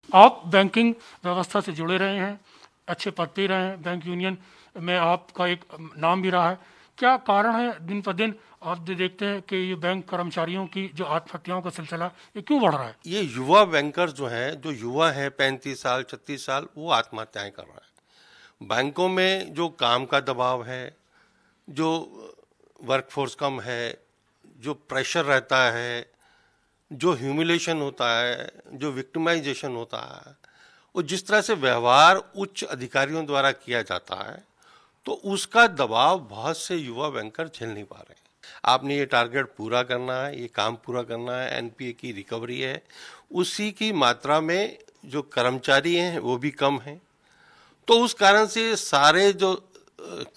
आप बैंकिंग व्यवस्था से जुड़े रहे हैं, अच्छे पद पे रहे हैं, बैंक यूनियन में आपका एक नाम भी रहा है। क्या कारण है दिन पर दिन आप जो देखते हैं कि ये बैंक कर्मचारियों की जो आत्महत्याओं का सिलसिला ये क्यों बढ़ रहा है? ये युवा बैंकर जो हैं, जो युवा हैं 35 साल 36 साल, वो आत्महत्याएं कर रहे हैं। बैंकों में जो काम का दबाव है, जो वर्कफोर्स कम है, जो प्रेशर रहता है, जो ह्यूमिलेशन होता है, जो विक्टिमाइजेशन होता है, और जिस तरह से व्यवहार उच्च अधिकारियों द्वारा किया जाता है, तो उसका दबाव बहुत से युवा बैंकर झेल नहीं पा रहे हैं। आपने ये टारगेट पूरा करना है, ये काम पूरा करना है, एनपीए की रिकवरी है, उसी की मात्रा में जो कर्मचारी हैं वो भी कम हैं। तो उस कारण से सारे जो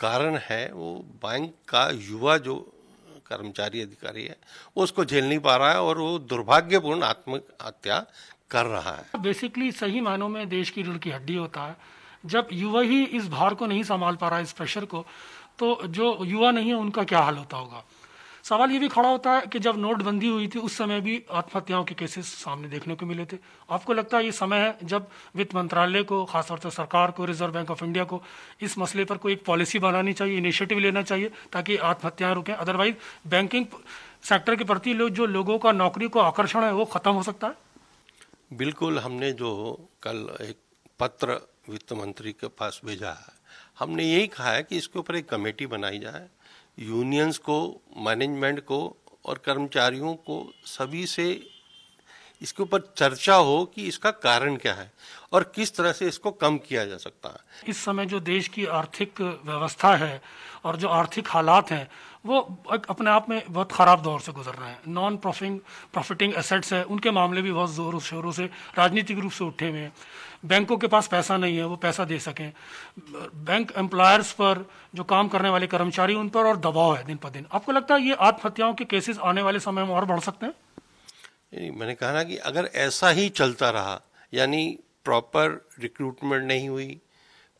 कारण है वो बैंक का युवा जो कर्मचारी अधिकारी है वो उसको झेल नहीं पा रहा है और वो दुर्भाग्यपूर्ण आत्महत्या कर रहा है। बेसिकली सही मायनों में देश की रीढ़ की हड्डी होता है। जब युवा ही इस भार को नहीं संभाल पा रहा है, इस प्रेशर को, तो जो युवा नहीं है उनका क्या हाल होता होगा। सवाल ये भी खड़ा होता है कि जब नोटबंदी हुई थी उस समय भी आत्महत्याओं के केसेस सामने देखने को मिले थे। आपको लगता है ये समय है जब वित्त मंत्रालय को, खासतौर से सरकार को, रिजर्व बैंक ऑफ इंडिया को इस मसले पर कोई एक पॉलिसी बनानी चाहिए, इनिशिएटिव लेना चाहिए ताकि आत्महत्याएं रुकें? अदरवाइज बैंकिंग सेक्टर के प्रति जो लोगों का नौकरी को आकर्षण है वो खत्म हो सकता है। बिल्कुल, हमने जो कल एक पत्र वित्त मंत्री के पास भेजा है, हमने यही कहा है कि इसके ऊपर एक कमेटी बनाई जाए, यूनियंस को, मैनेजमेंट को और कर्मचारियों को सभी से इसके ऊपर चर्चा हो कि इसका कारण क्या है और किस तरह से इसको कम किया जा सकता है। इस समय जो देश की आर्थिक व्यवस्था है और जो आर्थिक हालात हैं वो अपने आप में बहुत ख़राब दौर से गुजर रहे हैं। नॉन प्रॉफिटिंग एसेट्स है, उनके मामले भी बहुत ज़ोरों शोरों से राजनीतिक रूप से उठे हुए हैं। बैंकों के पास पैसा नहीं है वो पैसा दे सकें। बैंक एम्प्लॉयर्स पर, जो काम करने वाले कर्मचारी, उन पर और दबाव है दिन पर दिन। आपको लगता है ये आत्महत्याओं के केसेस आने वाले समय में और बढ़ सकते हैं? मैंने कहा ना कि अगर ऐसा ही चलता रहा, यानी प्रॉपर रिक्रूटमेंट नहीं हुई,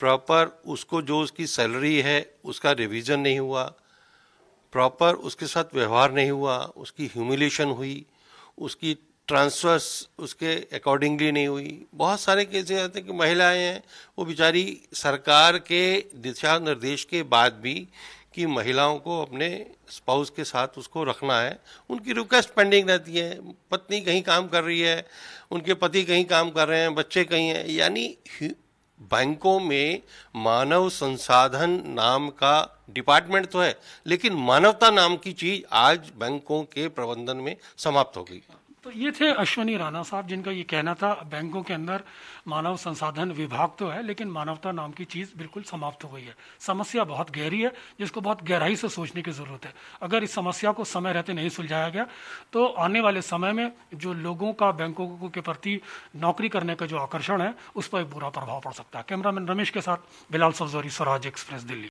प्रॉपर उसको जो उसकी सैलरी है उसका रिवीजन नहीं हुआ, प्रॉपर उसके साथ व्यवहार नहीं हुआ, उसकी ह्यूमिलेशन हुई, उसकी ट्रांसफर्स उसके अकॉर्डिंगली नहीं हुई। बहुत सारे केसेस आते हैं कि महिलाएं हैं, वो बेचारी सरकार के दिशा निर्देश के बाद भी कि महिलाओं को अपने स्पाउस के साथ उसको रखना है, उनकी रिक्वेस्ट पेंडिंग रहती है। पत्नी कहीं काम कर रही है, उनके पति कहीं काम कर रहे हैं, बच्चे कहीं हैं। यानी बैंकों में मानव संसाधन नाम का डिपार्टमेंट तो है, लेकिन मानवता नाम की चीज आज बैंकों के प्रबंधन में समाप्त हो गई। तो ये थे अश्वनी राणा साहब, जिनका ये कहना था बैंकों के अंदर मानव संसाधन विभाग तो है लेकिन मानवता नाम की चीज़ बिल्कुल समाप्त हो गई है। समस्या बहुत गहरी है जिसको बहुत गहराई से सोचने की ज़रूरत है। अगर इस समस्या को समय रहते नहीं सुलझाया गया तो आने वाले समय में जो लोगों का बैंकों के प्रति नौकरी करने का जो आकर्षण है उस पर एक बुरा प्रभाव पड़ सकता है। कैमरामैन रमेश के साथ बिलाल सफजोरी, स्वराज एक्सप्रेस, दिल्ली।